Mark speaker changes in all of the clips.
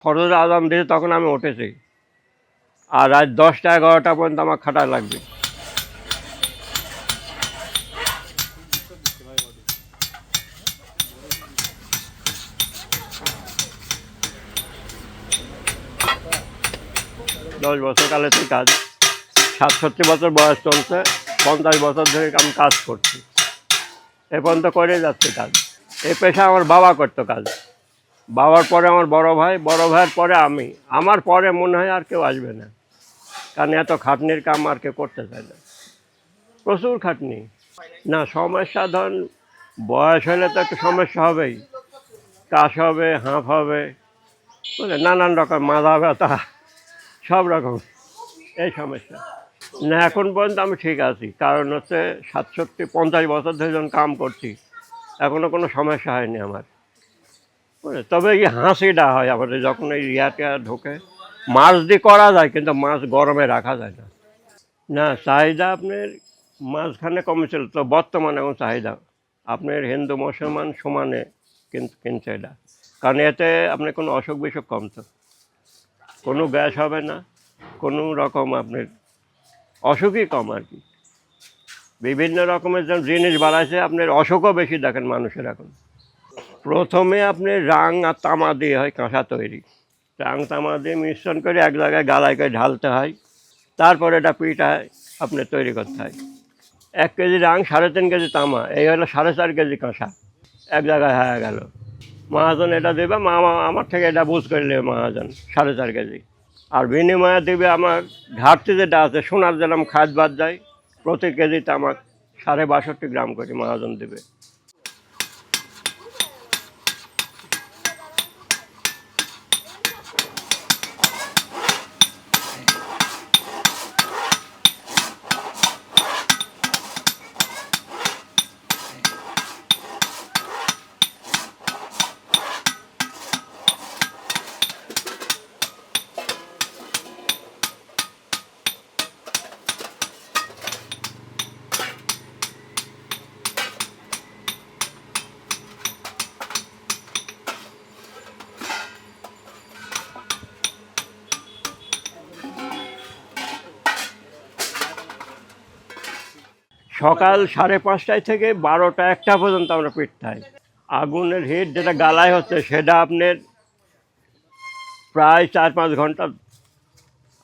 Speaker 1: ফজরের আজান দিয়ে তখন আমি উঠেছি, আর রাত 10টা-11টা পর্যন্ত আমার খাটা লাগবে। দশ বছর কালের কাজ, 67 বছর বয়স চলছে, 50 বছর ধরে আমি কাজ করছি, এ পর্যন্ত করে যাচ্ছি কাজ। এই পেশা আমার বাবা করতো কাজ, বাবার পরে আমার বড় ভাই, বড় ভাইয়ের পরে আমি, আমার পরে মনে হয় আর কেউ আসবে না, কারণ এত খাটনির কাম আর কেউ করতে চায় না, প্রচুর খাটনি। না সমস্যা ধরুন বয়স হলে তো একটু সমস্যা হবেই, কাশ হবে, হাঁফ হবে, বুঝলেন, নানান রকম মাথা ব্যথা, সব রকম এই সমস্যা। না এখন পর্যন্ত আমি ঠিক আছি, কারণ হচ্ছে 67-50 বছর ধরে যখন কাম করছি, এখনও কোনো সমস্যা হয়নি আমার। তবে এই হাসিটা হয় আমাদের যখন এই ইয়াটা ঢোকে, মাছ দিয়ে করা যায় কিন্তু মাছ গরমে রাখা যায় না। না চাহিদা আপনার মাঝখানে কমেছিল, তো বর্তমানে এখন চাহিদা আপনার হিন্দু মুসলমান সমানে কিনছে এটা, কারণ এতে আপনার কোনো অসুখ বিসুখ কমতো, কোনো গ্যাস হবে না, কোনো রকম আপনার অসুখই কম আর কি। বিভিন্ন রকমের যেমন জিনিস বাড়াইছে, আপনার অসুখও বেশি দেখেন মানুষের এখন। প্রথমে আপনি রাং আর তামা দিয়ে হয় কাঁসা তৈরি, রাং তামা দিয়ে মিশ্রণ করে এক জায়গায় গালায় করে ঢালতে হয়, তারপরে এটা পিঠায় আপনি তৈরি করতে হয়। 1 কেজি রাং 3.5 কেজি তামা, এই হলো 4.5 কেজি কাঁসা, এক জায়গায় হয়ে গেল। মহাজন এটা দেবে, আমার থেকে এটা বুঝ করে নেবে মহাজন 4.5 কেজি, আর বিনিময়ে দেবে আমার ঘাটতি যেটা আছে সোনার যেরকম খাদ বাদ যায়, প্রতি কেজিতে আমার 62.5 গ্রাম করে মহাজন দেবে। সকাল 5:30 থেকে 12টা-1টা পর্যন্ত আমরা পিটতাই। আগুনের হিট যেটা গালায় হচ্ছে সেটা আপনার প্রায় 4-5 ঘন্টা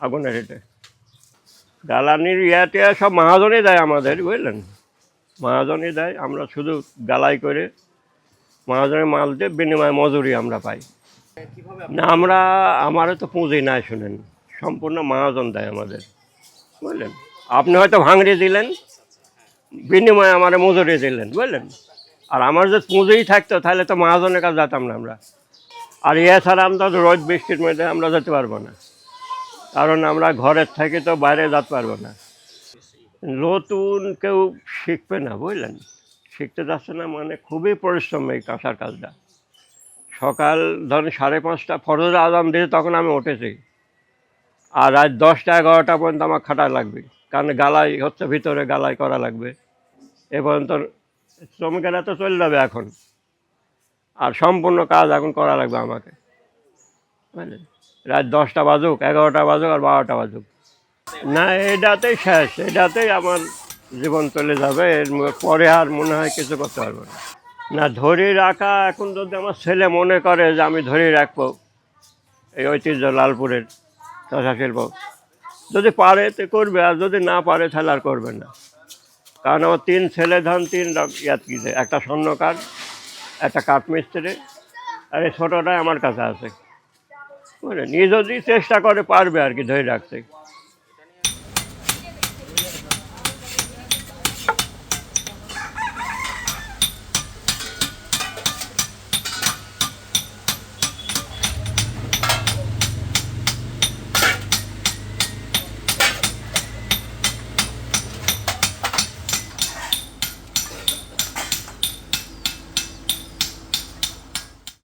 Speaker 1: আগুনের হিটে। জ্বালানির ইয়াতে সব মহাজনই দেয় আমাদের, বুঝলেন, মহাজনই দেয়, আমরা শুধু গালাই করে মহাজনের মাল দিয়ে বিনিময়ে মজুরি আমরা পাই না। আমারও তো পুঁজি নাই, শুনেন, সম্পূর্ণ মহাজন দেয় আমাদের, বুঝলেন। আপনি হয়তো ভাঙড়ি দিলেন, বিনিময়ে আমার মজুরি দিলেন, বুঝলেন, আর আমার যে পুঁজিই থাকতো তাহলে তো মহাজনের কাছে যেতাম না আমরা। আর এছাড়া আমরা তো রোদ বৃষ্টির মধ্যে আমরা যেতে পারবো না, কারণ আমরা ঘরের থেকে তো বাইরে যেতে পারবো না। নতুন কেউ শিখবে না, বুঝলেন, শিখতে যাচ্ছে না, মানে খুবই পরিশ্রম এই কাঁসার কাজটা। সকাল ধরেন 5:30 ফজরের আজান দিয়ে তখন আমি উঠেছি, আর রাত 10টা-11টা পর্যন্ত আমার খাটা লাগবে, কারণ গালাই হচ্ছে, ভিতরে গালাই করা লাগবে। এ পর্যন্ত শ্রমিকেরা তো চলে যাবে এখন, আর সম্পূর্ণ কাজ এখন করা লাগবে আমাকে, বুঝলেন। রাত 10টা বাজুক, 11টা বাজুক, আর 12টা বাজুক, না এটাতেই শেষ, এটাতেই আমার জীবন চলে যাবে, এর পরে আর মনে হয় কিছু করতে পারবো না। না ধরে রাখা, এখন যদি আমার ছেলে মনে করে যে আমি ধরে রাখবো এই ঐতিহ্য লালপুরের কাঁসা শিল্প, যদি পারে তো করবে, আর যদি না পারে তাহলে আর করবে না। কারণ আমার 3 ছেলে ধন 3 ইয়াত্রীতে, একটা স্বর্ণকার, একটা কাঠমিস্ত্রি, আর এই ছোটোটাই আমার কাছে আছে, বুঝলেন। নিয়ে যদি চেষ্টা করে পারবে আর কি ধরে রাখতে।